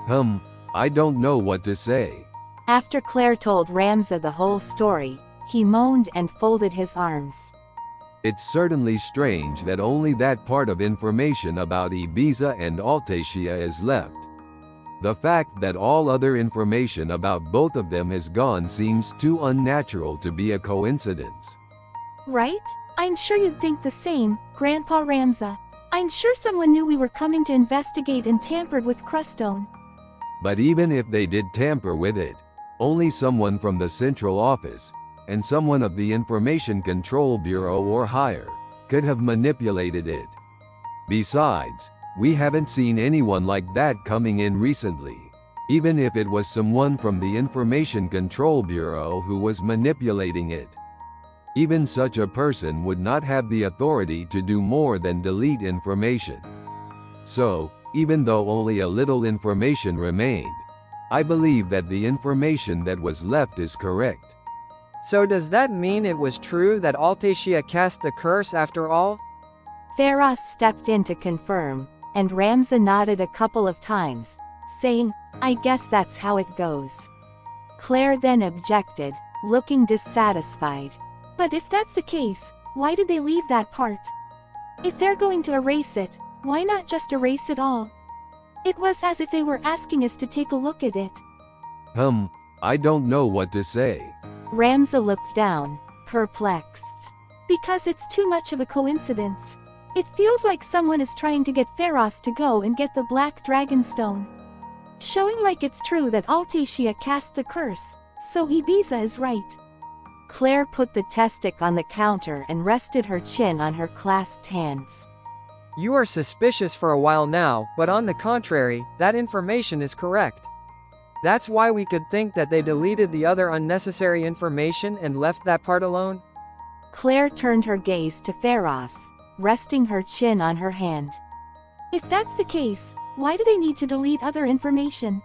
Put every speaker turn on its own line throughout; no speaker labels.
Hmm, I don't know what to say.
After Claire told Ramza the whole story, he moaned and folded his arms.
It's certainly strange that only that part of information about Ibiza and Altacia is left. The fact that all other information about both of them is gone seems too unnatural to be a coincidence.
Right? I'm sure you'd think the same, Grandpa Ramza. I'm sure someone knew we were coming to investigate and tampered with Crustone.
But even if they did tamper with it, only someone from the central office, and someone of the Information Control Bureau or higher, could have manipulated it. Besides, we haven't seen anyone like that coming in recently, even if it was someone from the Information Control Bureau who was manipulating it. Even such a person would not have the authority to do more than delete information. So, even though only a little information remained, I believe that the information that was left is correct.
So does that mean it was true that Altacia cast the curse after all?
Feroz stepped in to confirm, and Ramza nodded a couple of times, saying, "I guess that's how it goes." Claire then objected, looking dissatisfied.
But if that's the case, why did they leave that part? If they're going to erase it, why not just erase it all? It was as if they were asking us to take a look at it.
I don't know what to say.
Ramza looked down, perplexed.
Because it's too much of a coincidence. It feels like someone is trying to get Feroz to go and get the Black Dragon Stone. Showing like it's true that Altacia cast the curse, so Ibiza is right.
Claire put the test stick on the counter and rested her chin on her clasped hands.
You are suspicious for a while now, but on the contrary, that information is correct. That's why we could think that they deleted the other unnecessary information and left that part alone?
Claire turned her gaze to Feroz, resting her chin on her hand.
If that's the case, why do they need to delete other information?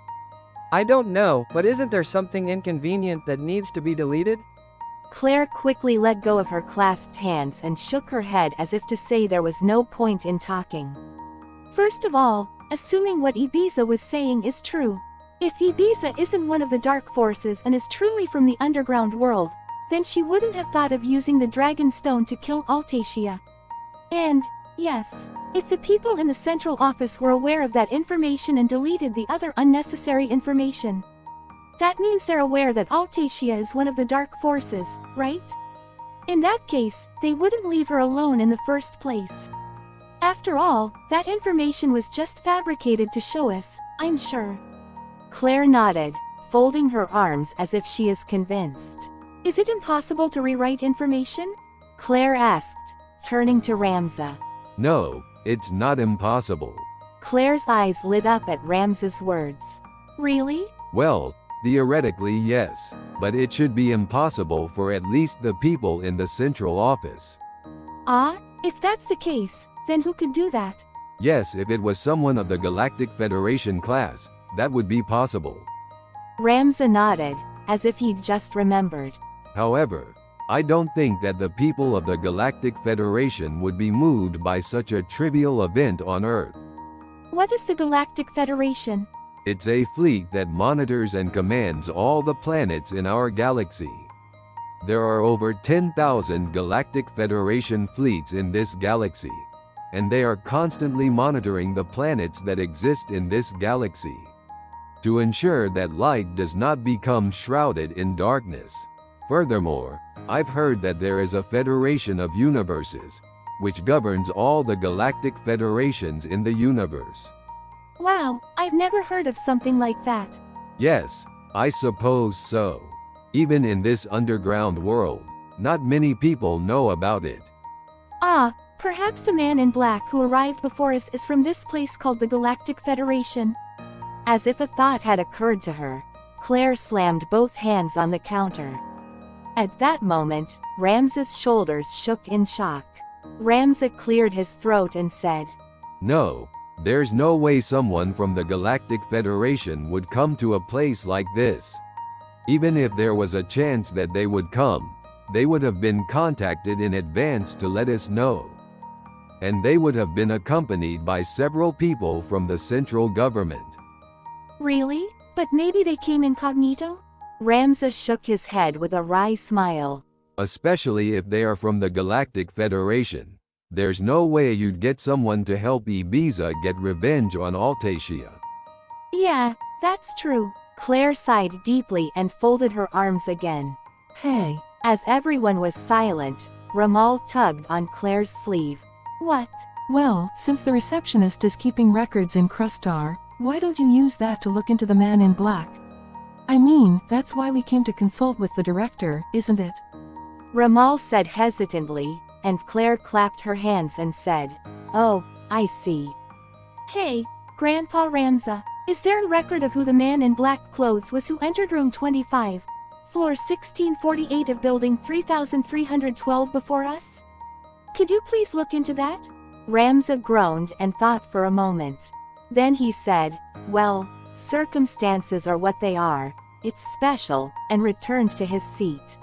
I don't know, but isn't there something inconvenient that needs to be deleted?
Claire quickly let go of her clasped hands and shook her head as if to say there was no point in talking.
First of all, assuming what Ibiza was saying is true. If Ibiza isn't one of the dark forces and is truly from the underground world, then she wouldn't have thought of using the Dragon Stone to kill Altacia. And, yes, if the people in the central office were aware of that information and deleted the other unnecessary information, that means they're aware that Altacia is one of the dark forces, right? In that case, they wouldn't leave her alone in the first place. After all, that information was just fabricated to show us, I'm sure.
Claire nodded, folding her arms as if she is convinced.
Is it impossible to rewrite information?
Claire asked, turning to Ramza.
No, it's not impossible.
Claire's eyes lit up at Ramza's words.
Really?
Well, theoretically yes, but it should be impossible for at least the people in the central office.
Ah, if that's the case, then who could do that?
Yes, if it was someone of the Galactic Federation class, that would be possible.
Ramza nodded, as if he'd just remembered.
However, I don't think that the people of the Galactic Federation would be moved by such a trivial event on Earth.
What is the Galactic Federation?
It's a fleet that monitors and commands all the planets in our galaxy. There are over 10,000 Galactic Federation fleets in this galaxy, and they are constantly monitoring the planets that exist in this galaxy, to ensure that light does not become shrouded in darkness. Furthermore, I've heard that there is a Federation of Universes, which governs all the Galactic Federations in the universe.
Wow, I've never heard of something like that.
Yes, I suppose so. Even in this underground world, not many people know about it.
Ah, perhaps the man in black who arrived before us is from this place called the Galactic Federation.
As if a thought had occurred to her, Claire slammed both hands on the counter. At that moment, Ramza's shoulders shook in shock. Ramza cleared his throat and said,
No, there's no way someone from the Galactic Federation would come to a place like this. Even if there was a chance that they would come, they would have been contacted in advance to let us know. And they would have been accompanied by several people from the central government.
Really? But maybe they came incognito?
Ramza shook his head with a wry smile.
Especially if they are from the Galactic Federation. There's no way you'd get someone to help Ibiza get revenge on Altacia.
Yeah, that's true.
Claire sighed deeply and folded her arms again.
Hey.
As everyone was silent, Ramal tugged on Claire's sleeve.
What?
Well, since the receptionist is keeping records in Crustar, why don't you use that to look into the man in black? I mean, that's why we came to consult with the director, isn't it?
Ramal said hesitantly, and Claire clapped her hands and said, "Oh, I see."
Hey, Grandpa Ramza, is there a record of who the man in black clothes was who entered room 25, floor 1648 of building 3312 before us? Could you please look into that?
Ramza groaned and thought for a moment. Then he said, "Well, circumstances are what they are, it's special," and returned to his seat.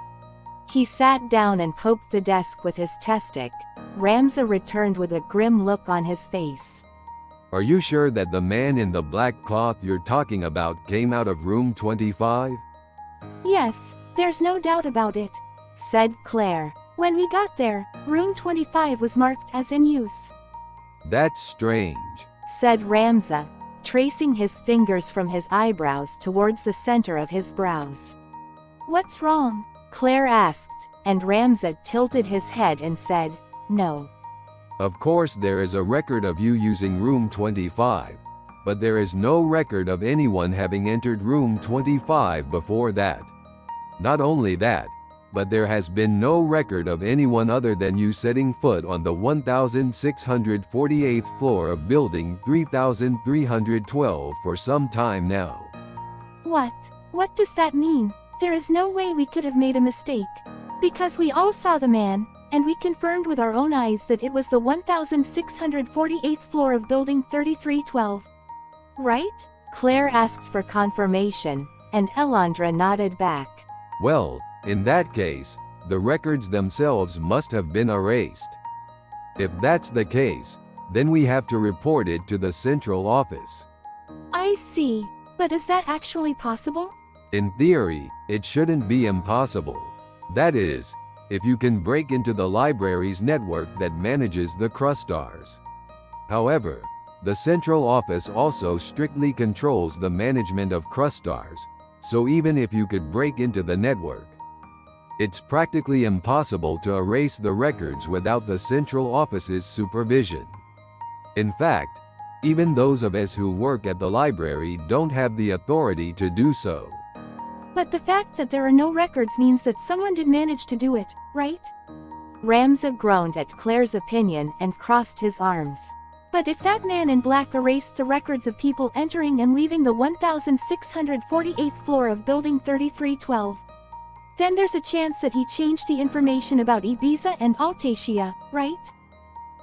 He sat down and poked the desk with his testick. Ramza returned with a grim look on his face.
Are you sure that the man in the black cloth you're talking about came out of room 25?
Yes, there's no doubt about it,
said Claire.
When we got there, room 25 was marked as in use.
That's strange,
said Ramza, tracing his fingers from his eyebrows towards the center of his brows.
What's wrong?
Claire asked, and Ramza tilted his head and said, "No."
Of course there is a record of you using room 25, but there is no record of anyone having entered room 25 before that. Not only that, but there has been no record of anyone other than you setting foot on the 1648th floor of building 3312 for some time now.
What? What does that mean? There is no way we could have made a mistake. Because we all saw the man, and we confirmed with our own eyes that it was the 1648th floor of building 3312. Right?
Claire asked for confirmation, and Elandra nodded back.
Well, in that case, the records themselves must have been erased. If that's the case, then we have to report it to the central office.
I see. But is that actually possible?
In theory, it shouldn't be impossible. That is, if you can break into the library's network that manages the Crustars. However, the central office also strictly controls the management of Crustars, so even if you could break into the network, it's practically impossible to erase the records without the central office's supervision. In fact, even those of us who work at the library don't have the authority to do so.
But the fact that there are no records means that someone did manage to do it, right?
Ramza groaned at Claire's opinion and crossed his arms.
But if that man in black erased the records of people entering and leaving the 1648th floor of building 3312, then there's a chance that he changed the information about Ibiza and Altacia, right?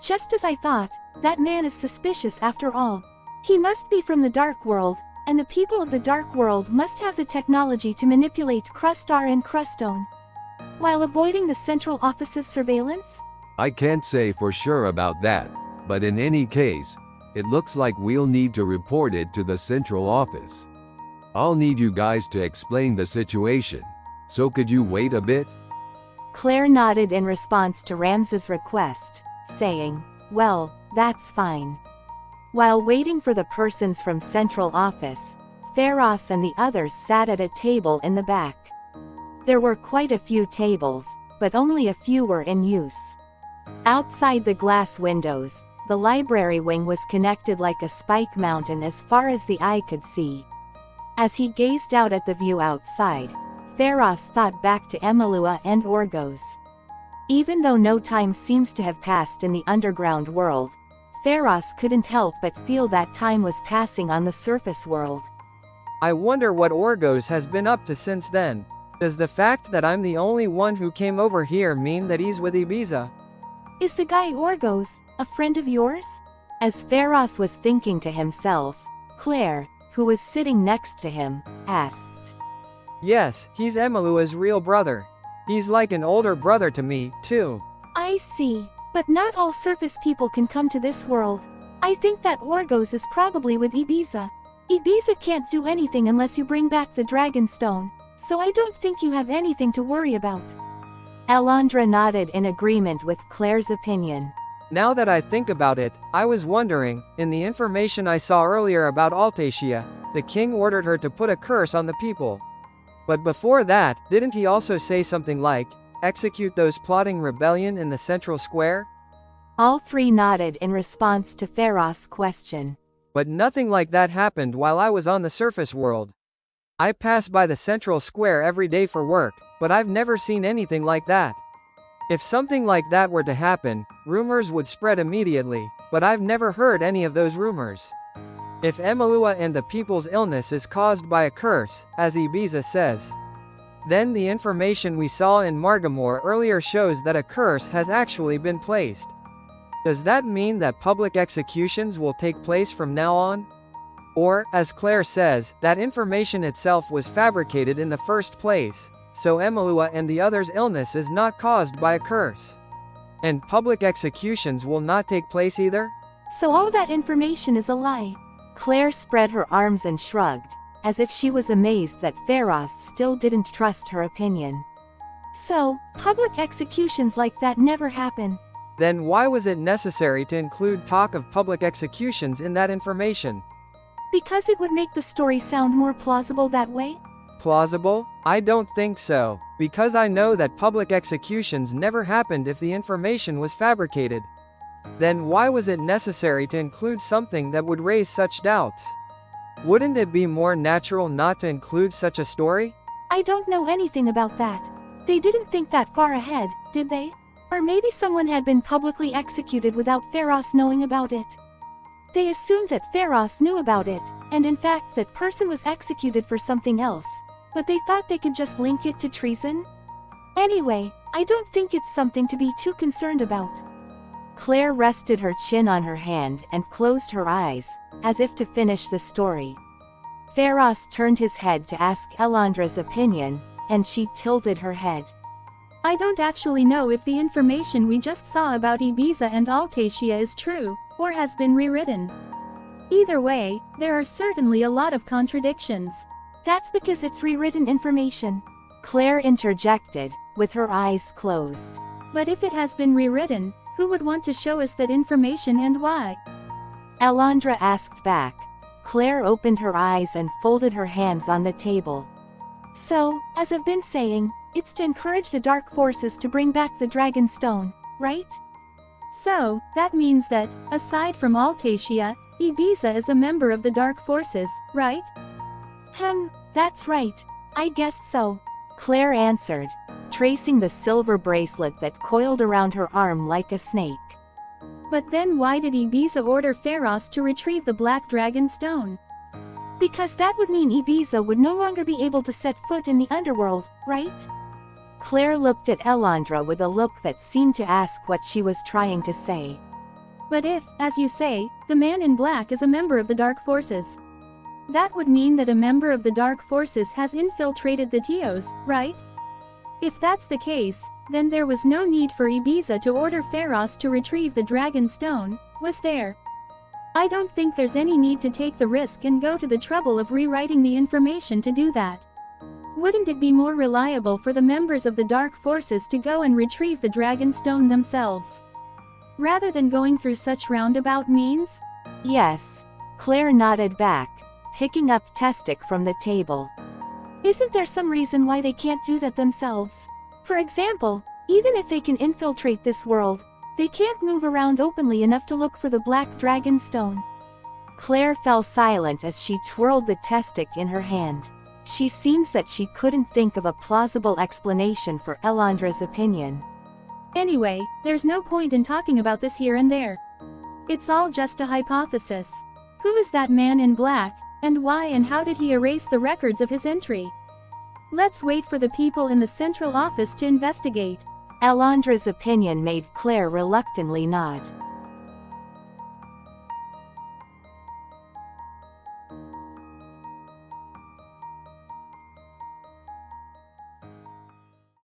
Just as I thought, that man is suspicious after all. He must be from the Dark World, and the people of the Dark World must have the technology to manipulate Crustar and Crustone, while avoiding the central office's surveillance?
I can't say for sure about that, but in any case, it looks like we'll need to report it to the central office. I'll need you guys to explain the situation, so could you wait a bit?
Claire nodded in response to Ramza's request, saying, "Well, that's fine." While waiting for the persons from central office, Feroz and the others sat at a table in the back. There were quite a few tables, but only a few were in use. Outside the glass windows, the library wing was connected like a spike mountain as far as the eye could see. As he gazed out at the view outside, Feroz thought back to Emalua and Orgos. Even though no time seems to have passed in the underground world, Feroz couldn't help but feel that time was passing on the surface world.
I wonder what Orgos has been up to since then. Does the fact that I'm the only one who came over here mean that he's with Ibiza?
Is the guy Orgos a friend of yours?
As Feroz was thinking to himself, Claire, who was sitting next to him, asked.
Yes, he's Emalua's real brother. He's like an older brother to me, too.
I see. But not all surface people can come to this world. I think that Orgos is probably with Ibiza. Ibiza can't do anything unless you bring back the dragon stone, so I don't think you have anything to worry about.
Alondra nodded in agreement with Claire's opinion.
Now that I think about it, I was wondering, in the information I saw earlier about Altacia, the king ordered her to put a curse on the people. But before that, didn't he also say something like, execute those plotting rebellion in the central square?
All three nodded in response to Feros' question.
But nothing like that happened while I was on the surface world. I pass by the central square every day for work, but I've never seen anything like that. If something like that were to happen, rumors would spread immediately, but I've never heard any of those rumors. If Emalua and the people's illness is caused by a curse, as Ibiza says, then the information we saw in Margamore earlier shows that a curse has actually been placed. Does that mean that public executions will take place from now on? Or, as Claire says, that information itself was fabricated in the first place, so Emalua and the others' illness is not caused by a curse. And public executions will not take place either?
So all that information is a lie.
Claire spread her arms and shrugged, as if she was amazed that Feros still didn't trust her opinion.
So, public executions like that never happen.
Then why was it necessary to include talk of public executions in that information?
Because it would make the story sound more plausible that way?
Plausible? I don't think so, because I know that public executions never happened if the information was fabricated. Then why was it necessary to include something that would raise such doubts? Wouldn't it be more natural not to include such a story?
I don't know anything about that. They didn't think that far ahead, did they? Or maybe someone had been publicly executed without Feros knowing about it. They assumed that Feros knew about it, and in fact that person was executed for something else, but they thought they could just link it to treason? Anyway, I don't think it's something to be too concerned about.
Claire rested her chin on her hand and closed her eyes, as if to finish the story. Feros turned his head to ask Alondra's opinion, and she tilted her head.
I don't actually know if the information we just saw about Ibiza and Altacia is true, or has been rewritten. Either way, there are certainly a lot of contradictions.
That's because it's rewritten information.
Claire interjected, with her eyes closed.
But if it has been rewritten, who would want to show us that information and why?
Alondra asked back. Claire opened her eyes and folded her hands on the table.
So, as I've been saying, it's to encourage the dark forces to bring back the dragon stone, right?
So, that means that, aside from Altacia, Ibiza is a member of the dark forces, right?
That's right. I guess so.
Claire answered, tracing the silver bracelet that coiled around her arm like a snake.
But then why did Ibiza order Feros to retrieve the black dragon stone?
Because that would mean Ibiza would no longer be able to set foot in the underworld, right?
Claire looked at Alondra with a look that seemed to ask what she was trying to say.
But if, as you say, the man in black is a member of the dark forces, that would mean that a member of the dark forces has infiltrated the Tios, right? If that's the case, then there was no need for Ibiza to order Feros to retrieve the dragon stone, was there? I don't think there's any need to take the risk and go to the trouble of rewriting the information to do that. Wouldn't it be more reliable for the members of the dark forces to go and retrieve the dragon stone themselves, rather than going through such roundabout means?
Yes. Claire nodded back, picking up Testic from the table.
Isn't there some reason why they can't do that themselves? For example, even if they can infiltrate this world, they can't move around openly enough to look for the black dragon stone.
Claire fell silent as she twirled the Testic in her hand. She seems that she couldn't think of a plausible explanation for Alondra's opinion.
Anyway, there's no point in talking about this here and there. It's all just a hypothesis. Who is that man in black, and why and how did he erase the records of his entry? Let's wait for the people in the central office to investigate.
Alondra's opinion made Claire reluctantly nod.